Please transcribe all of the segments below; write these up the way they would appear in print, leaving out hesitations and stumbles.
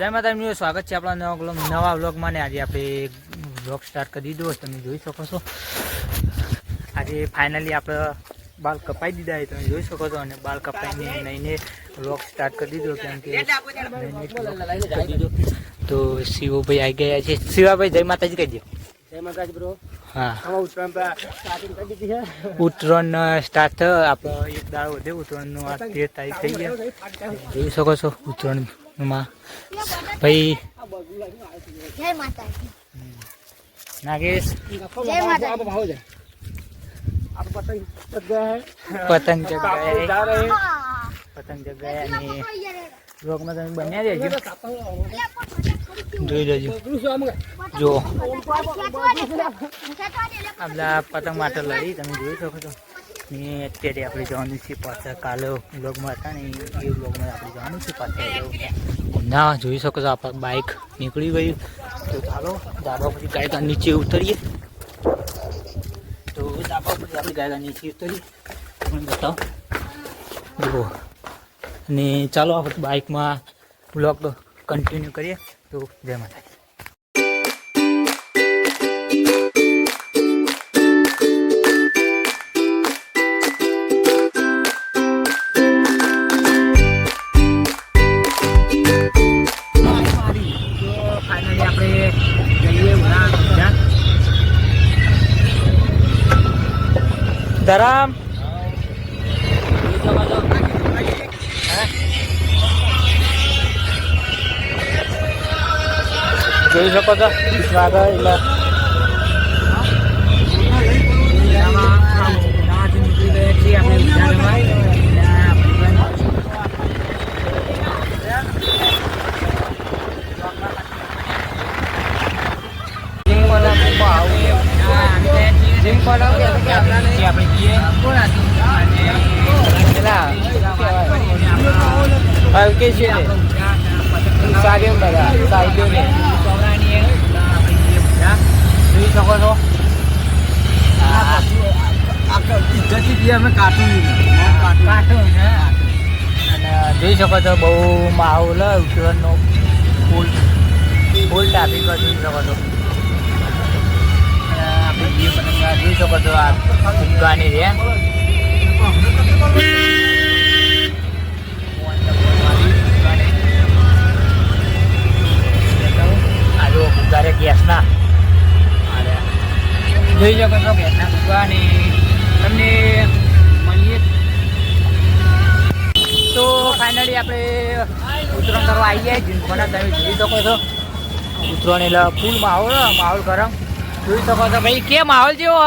જય માતાજી, સ્વાગત છે આપણા નવા વ્લોગમાં ને આજે આપણે વ્લોગ સ્ટાર્ટ કરી દીધો. તમે જોઈ શકો છો આજે ફાઇનલી આપણે બાલ કપાઈ દીધા તમે જોઈ શકો છો. અને બાલ કપાઈને લઈને વ્લોગ સ્ટાર્ટ કરી દીધો કેમ કે તો શિવભાઈ આવી ગયા છે. શિવાભાઈ જય માતાજી કહી દો. જય માતાજી બ્રો. હા, ઉત્તરાયણ ઉત્તરાયણ સ્ટાર્ટ સ્ટાર્ટિંગ કરી દીધી છે. થયો. આપણે એક દાડો વધે ઉત્તરાયણનો આ 13 તારીખ થઈ ગયા જોઈ શકો છો. ઉત્તરાયણમાં ભાઈ જય માતાજી. નાગેશ જય માતાજી. પતંગ જગાએ અને બ્લોગમાં તમે બન્યા રહેજો, જોઈ લેજો. જો આપણા પતંગ માટે લડી તમે જોઈ શકો છો. ને અત્યારે આપણે જવાનું છે પાછા. કાલે બ્લોગમાં હતા ને એ બ્લોગમાં આપણે જવાનું છે પાછા. ના જોઈ શકો છો આપણા બાઇક નીકળી ગયું. તો ચાલો ધાબા પછી ગાયકા નીચે ઉતરીએ. તો ધાબા પછી આપણે ગાયકા નીચે ઉતરીએ તમને બતાવો. જુઓ અને ચાલો આપણે બાઇકમાં બ્લોગ કન્ટિન્યુ કરીએ. તો જય માતાજી. ફાઇનલી આપણે જઈએ ધરામ જોઈ શકો છો. આગળ નીકળી ગયા છીએ આપણે. જોઈ શકો છો. જોઈ શકો છો બહુ માહોલ ઉત્તરાયણનો ફૂલ ટ્રાફિક જોઈ શકો છો. જોઈ શકો છો આ ફુગ્ગાની છે. આ ફુગ્ગા રે ગેસના જોઈ શકો છો. ગેસના ફુગ્ગા ને તમને મળીએ. તો ફાઇનલી આપણે ઉત્તરાયણ કરવા આવી ગયા જીનખોના. તમે જોઈ શકો છો ઉત્તરાયણ એટલે ફૂલ માહોલ ગરમ જોઈ શકો છો. ભાઈ કે માહોલ જેવો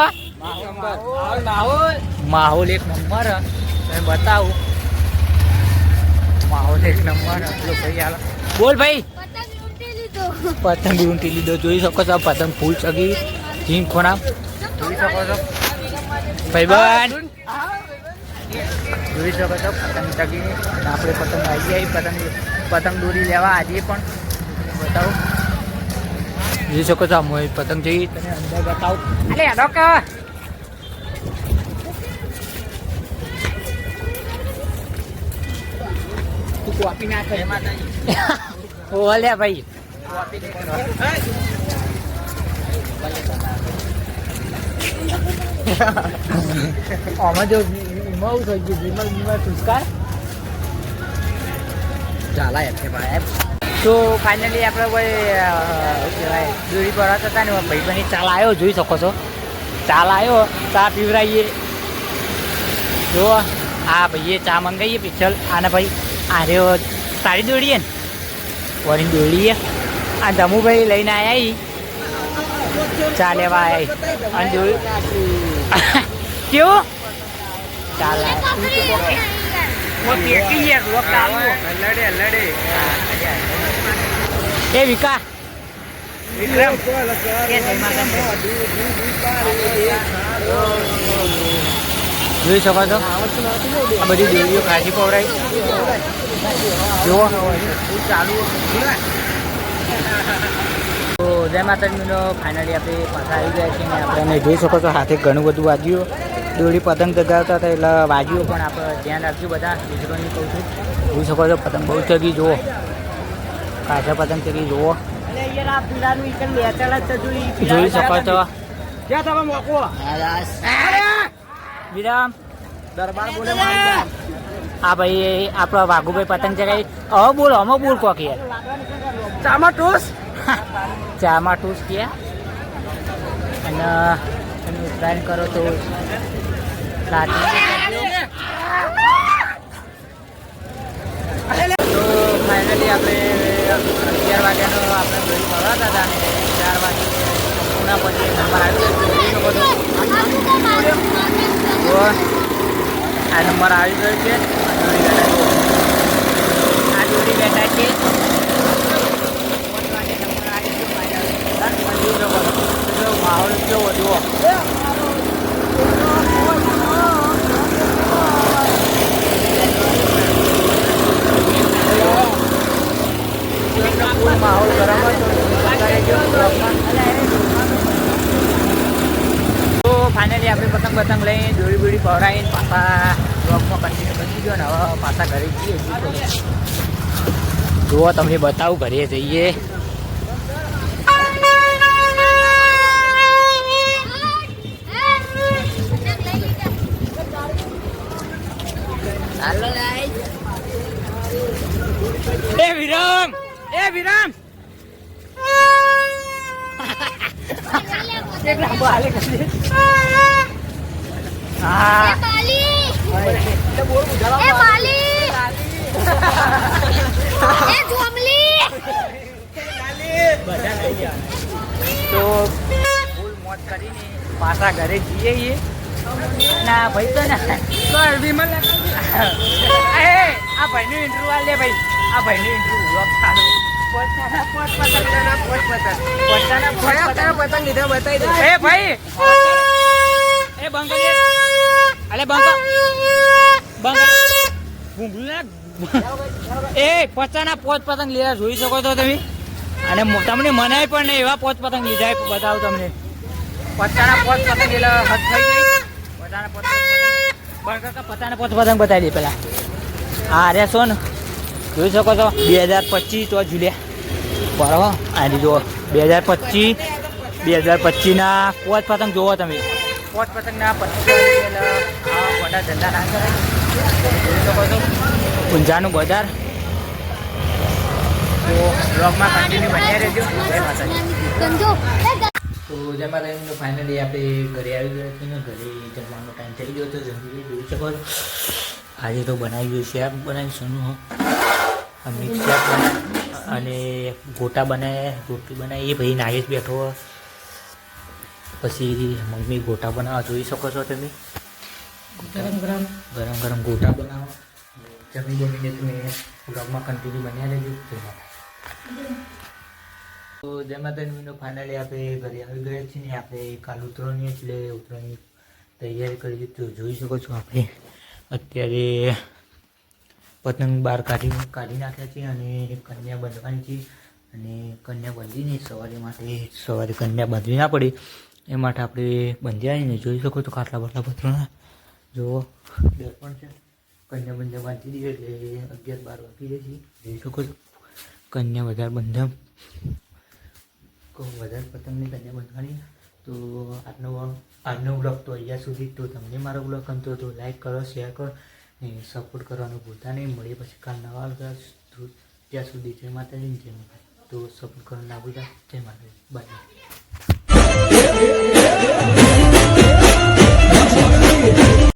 માહોલ એક નંબર તમે બતાવું. માહોલ એક નંબર ભાઈ હાલ બોલ ભાઈ. પતંગ બી ઊંટી લીધો જોઈ શકો છો. પતંગ ફૂલ ચગી જીમ ખોના જોઈ શકો છો ભાઈબંધ. જોઈ શકો છો પતંગ ચગી. આપણે પતંગ આવી જાય પતંગ દોરી લેવા આજે પણ બતાવો. જોઈ શકો છો મોય પતંગ જઈ તને અંદર બતાવો. અરે હેડો કે તું કોપી ના કરે ઓ લે ભાઈ. આમાં જો એમાં થઈ ગયું વિમલ સંસ્કાર ચાલા એમ ભાઈ. તો ફાઇનલી આપણે ભાઈ દોરી પર હતા ને ભાઈ બની ચાલ આવ્યો જોઈ શકો છો. ચાલ આવ્યો ચા પીવરાઈએ. જો આ ભાઈએ ચા મંગાવીએ પિક્ચર. આને ભાઈ આ રહ્યો સારી દોડીએ ને વળી દોડીએ. આ જમુભાઈ લઈને આવ્યા ચા લેવા આવ્યા અને જોયું કેવું ચાલ એ વિકા વિક્રમ જોઈ શકો છો આ બધી દેવીઓ ખાસી પવરાઈ જુઓ ચાલુ. તો જય માતાજીનો ફાઇનલી આપણે પાછા આવી ગયા છીએ. આપણે જોઈ શકો છો હાથે ઘણું બધું વાગ્યું. દોરી પતંગ ચગાવતા હતા એટલે વાગ્યું પણ આપણે ધ્યાન રાખજો બધા. બીજું કહું છું જોઈ શકો છો પતંગ બહુ ચગી જુઓ. કાચા પતંગ ચગી જુઓ અલે યાર આ પીલાનું ઈકન લેચળ જ તો જોઈ શકો છો ક્યાં તમે મોકો વિરામ દરબાર બોલે આ ભાઈ આપણો વાઘુભાઈ પતંગ ચગાવી હવે બોલો અમે બોલ કોક યાર ચામાં ટોસ ચામાં ટૂસ કે અને તમે ઉત્તરાયણ કરો તો તો ફાઇનલી આપણે 11 વાગ્યાનો આપણે દોરી પડવા હતા અને 4 વાગે પૂના પછી નંબર આવ્યો આ નંબર આવી ગયો છે આ દોરી બેઠા છે માહોલ કેવો જુઓ માહોલ ગરમ તો ફાઇનલી આપણે પતંગ લઈને દોરી બોરી પવડાવીને પાછા બ્લોકમાં કન્ટિન્યુ કરી દીધો ને હવે પાછા ઘરે જઈએ જુઓ તમને બતાવું ઘરે જઈએ એ વિરામ એક લાંબો હાલે કરી હા તો ફૂલ મોજ કરીને પાછા ઘરે જઈએ ના ભાઈ તો ના વિમલ આ ભાઈનું ઇન્ટરવ્યુ આલ લે ભાઈ આ ભાઈનું ઇન્ટરવ્યુ ચાલુ પતંગ લીધા બતાવી દે એ ભાઈ એ બંધ અલે બંધ એ પચાના પોચ પતંગ લીધા જોઈ શકો છો તમે અને તમને મનાય પણ નહીં એવા પોચ પતંગ લીધા બતાવું તમને પચાના પોચ પતંગ લીધા હદ થઈ ગઈ પચાના પોચ પતંગ બતાવી દે પેલા હા અરે શો ને જોઈ શકો છો 2025 તો જુલિયા બરાબર આની જુઓ 2025 ના પોચ પતંગ જુઓ તમે પોચ પતંગના 25 મોટા ધંધા ના કરે જોઈ શકો છો ઊંઝાનું બજાર તો બ્લોગમાં કન્ટિન્યુ બન્યા રહેજો જય માતાજી તો જય માતાજી ફાઇનલી આપણે ઘરે આવી ગયા છીએ ને ઘરે જમવાનો ટાઈમ થઈ ગયો તો જમી જોઈ શકો છો આજે તો બનાવી શેપ બનાવીશું મિક્સ શેપ અને ગોટા બનાવે રોટલી બનાવી એ ભાઈ નાગેશ બેઠો પછી મમ્મી ગોટા બનાવવા જોઈ શકો છો તમે ગરમ ગરમ ગોટા બનાવો જમી જમીને તમે બ્લોગમાં કન્ટિન્યુ બન્યા રહેજો તો જય માતાજીનો ફાઇનલી આપણે ઘરે આવી ગયા છીએ ને આપણે કાલ ઉતરવાની એટલે ઉતરવાની તૈયારી કરી દીધી જોઈ શકો છો આપણે અત્યારે પતંગ બહાર કાઢી નાખ્યા છે અને કન્યા બાંધવાની છે અને કન્યા બાંધીને સવારે કન્યા બાંધવી ના પડી એ માટે આપણે બાંધી આવીને જોઈ શકો છો ખાટલા બાટલા પથરોના જુઓ દર્પણ છે કન્યા બંધા બાંધી દીધી એટલે 11-12 વાગી જશે જોઈ શકો છો કન્યા વધારે બંધા વધારે પતંગની કન્યા બાંધવાની તો આજનો બ્લોગ તો અહીંયા સુધી તો તમને મારો બ્લોગ ગમતો તો લાઈક કરો શેર કરો ને સપોર્ટ કરવાનું ભૂલતા નહીં મળીએ પછી કાલ નવા ત્યાં સુધી જય માતાજી જય માતા તો સપોર્ટ કરવાનું ના ભૂલતા જય માતાજી બાય